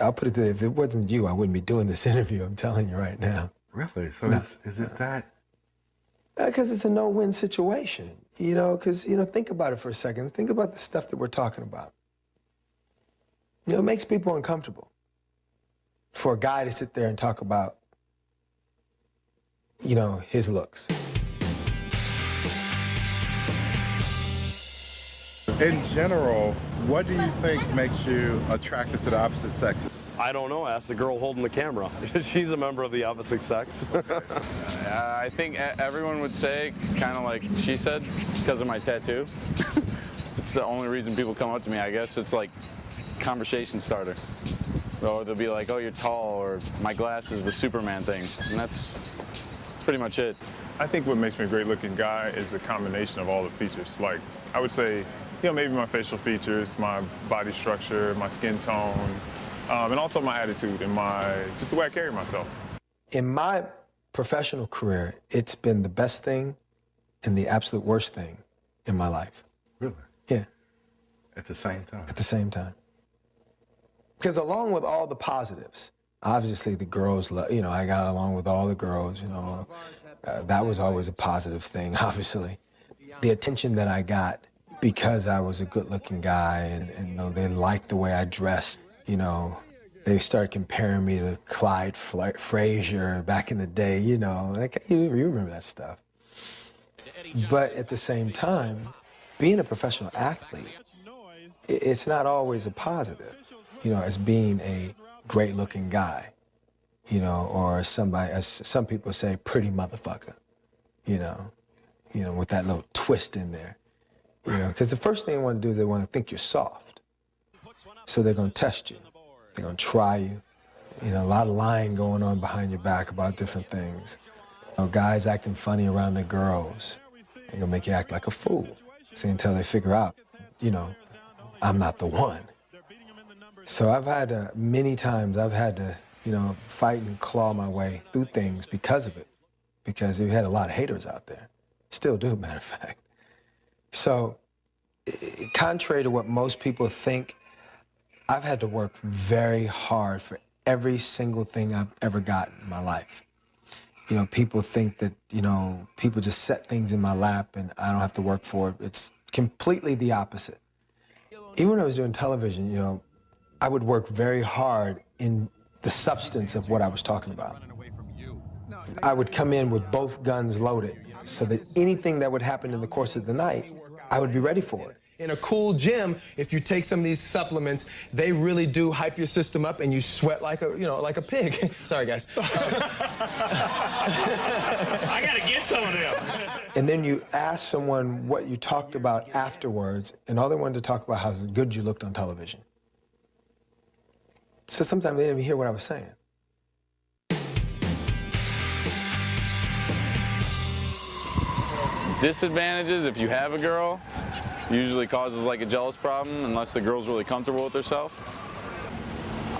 I'll put it this, if it wasn't you, I wouldn't be doing this interview, I'm telling you right now. Really? So No. is it that? Because it's a no-win situation, you know, because, you know, think about it for a second. Think about the stuff that we're talking about. You know, it makes people uncomfortable for a guy to sit there and talk about, you know, his looks. In general, what do you think makes you attracted to the opposite sex? I don't know. Ask the girl holding the camera. She's a member of the opposite sex. I think everyone would say, kind of like she said, because of my tattoo. It's the only reason people come up to me, I guess. It's like conversation starter. Or they'll be like, oh, you're tall, or my glasses, the Superman thing. And that's pretty much it. I think what makes me a great-looking guy is a combination of all the features. Like, I would say, you know, maybe my facial features, my body structure, my skin tone, and also my attitude and just the way I carry myself. In my professional career, it's been the best thing and the absolute worst thing in my life. Really? Yeah. At the same time? At the same time. Because along with all the positives, obviously the girls, you know, I got along with all the girls, you know. That was always a positive thing, obviously. The attention that I got because I was a good-looking guy and you know, they liked the way I dressed, you know. They started comparing me to Clyde Frazier back in the day, you know. Like, you remember that stuff. But at the same time, being a professional athlete, it's not always a positive, you know, as being a great-looking guy, you know, or somebody, as some people say, pretty motherfucker, you know, with that little twist in there, you know, because the first thing they want to do is they want to think you're soft. So they're going to test you. They're going to try you. You know, a lot of lying going on behind your back about different things. You know, guys acting funny around their girls. They're going to make you act like a fool. See, until they figure out, you know, I'm not the one. So I've had many times I've had to, you know, fight and claw my way through things because of it. Because we had a lot of haters out there. Still do, matter of fact. So, contrary to what most people think, I've had to work very hard for every single thing I've ever gotten in my life. You know, people think that, you know, people just set things in my lap and I don't have to work for it. It's completely the opposite. Even when I was doing television, you know, I would work very hard in the substance of what I was talking about. I would come in with both guns loaded so that anything that would happen in the course of the night, I would be ready for it. In a cool gym, if you take some of these supplements, they really do hype your system up and you sweat like a, you know, like a pig. Sorry, guys. I gotta get some of them. And then you ask someone what you talked about afterwards, and all they wanted to talk about how good you looked on television. So sometimes they didn't even hear what I was saying. Disadvantages, if you have a girl, usually causes like a jealous problem unless the girl's really comfortable with herself.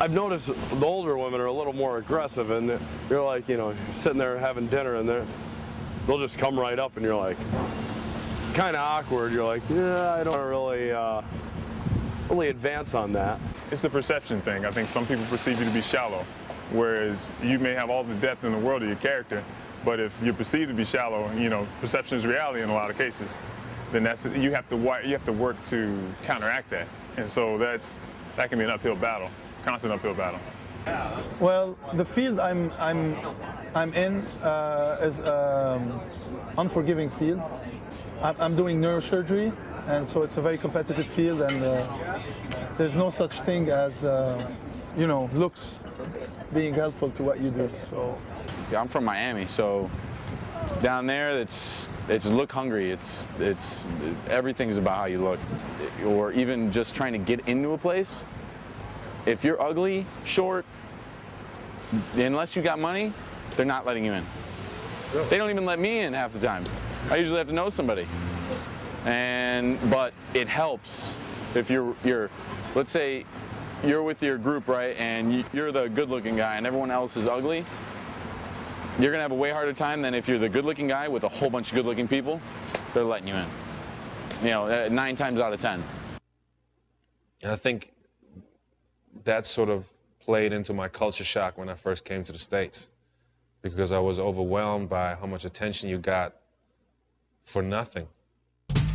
I've noticed the older women are a little more aggressive, and you're like, you know, sitting there having dinner, and they'll just come right up, and you're like, kind of awkward. You're like, yeah, I don't really advance on that. It's the perception thing. I think some people perceive you to be shallow, whereas you may have all the depth in the world of your character, but if you're perceived to be shallow, you know, perception is reality in a lot of cases, then you have to work to counteract that. And so that can be an uphill battle, constant uphill battle. Well, the field I'm in is unforgiving field. I'm doing neurosurgery, and so it's a very competitive field, and there's no such thing as you know, looks being helpful to what you do. So Yeah, I'm from Miami, so down there it's look hungry. It's everything's about how you look, or even just trying to get into a place. If you're ugly, short, unless you got money, they're not letting you in. Really? They don't even let me in half the time. I usually have to know somebody. But it helps if you're let's say you're with your group, right, and you're the good-looking guy and everyone else is ugly. You're gonna have a way harder time than if you're the good-looking guy with a whole bunch of good-looking people. They're letting you in. You know, 9 times out of 10. And I think that sort of played into my culture shock when I first came to the States, because I was overwhelmed by how much attention you got for nothing.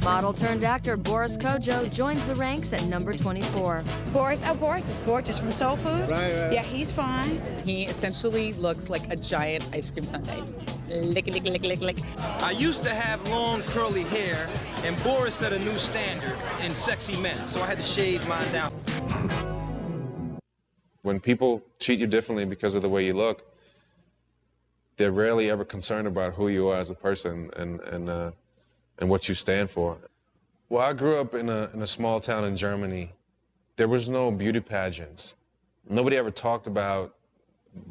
Model turned actor Boris Kodjoe joins the ranks at number 24. Boris is gorgeous from Soul Food. Right. Yeah, he's fine. He essentially looks like a giant ice cream sundae. Lick, lick, lick, lick, lick. I used to have long curly hair, and Boris set a new standard in sexy men, so I had to shave mine down. When people treat you differently because of the way you look, they're rarely ever concerned about who you are as a person and what you stand for. Well, I grew up in a small town in Germany. There was no beauty pageants. Nobody ever talked about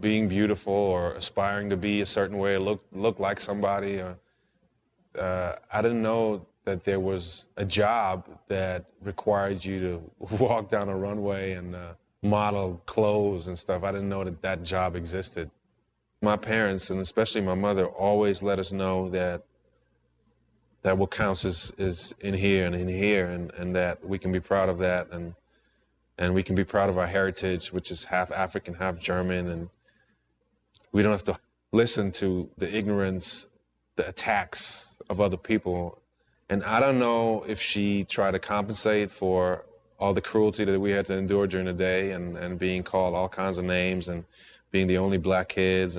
being beautiful or aspiring to be a certain way, look like somebody. I didn't know that there was a job that required you to walk down a runway and model clothes and stuff. I didn't know that that job existed. My parents, and especially my mother, always let us know that what counts is in here and in here, and that we can be proud of that, and we can be proud of our heritage, which is half African, half German, and we don't have to listen to the ignorance, the attacks of other people. And I don't know if she tried to compensate for all the cruelty that we had to endure during the day, and being called all kinds of names, and being the only black kids,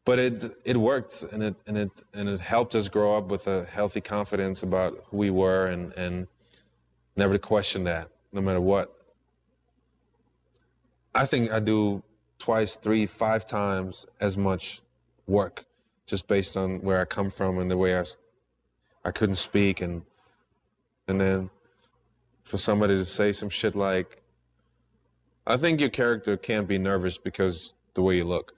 but it worked, and it helped us grow up with a healthy confidence about who we were, and never to question that, no matter what. I think I do twice, 3, 5 times as much work, just based on where I come from and the way I couldn't speak, and then for somebody to say some shit like, I think your character can't be nervous because the way you look.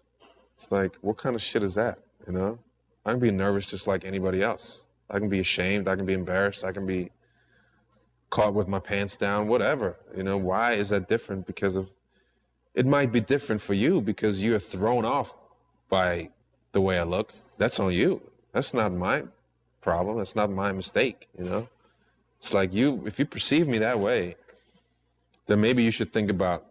It's like, what kind of shit is that, you know? I can be nervous just like anybody else. I can be ashamed, I can be embarrassed, I can be caught with my pants down, whatever. You know, why is that different? Because of, it might be different for you because you're thrown off by the way I look. That's on you. That's not my problem, that's not my mistake, you know? It's like, if you perceive me that way, then maybe you should think about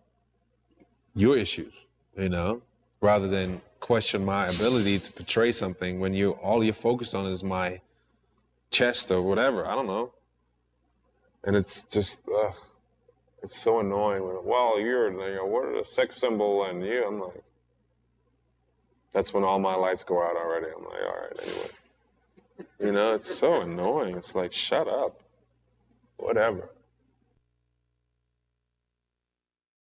your issues, you know, rather than question my ability to portray something when all you're focused on is my chest or whatever. I don't know. And it's just, it's so annoying. Well, what a sex symbol, and I'm like, that's when all my lights go out already. I'm like, all right, anyway. You know, it's so annoying. It's like, shut up. Whatever.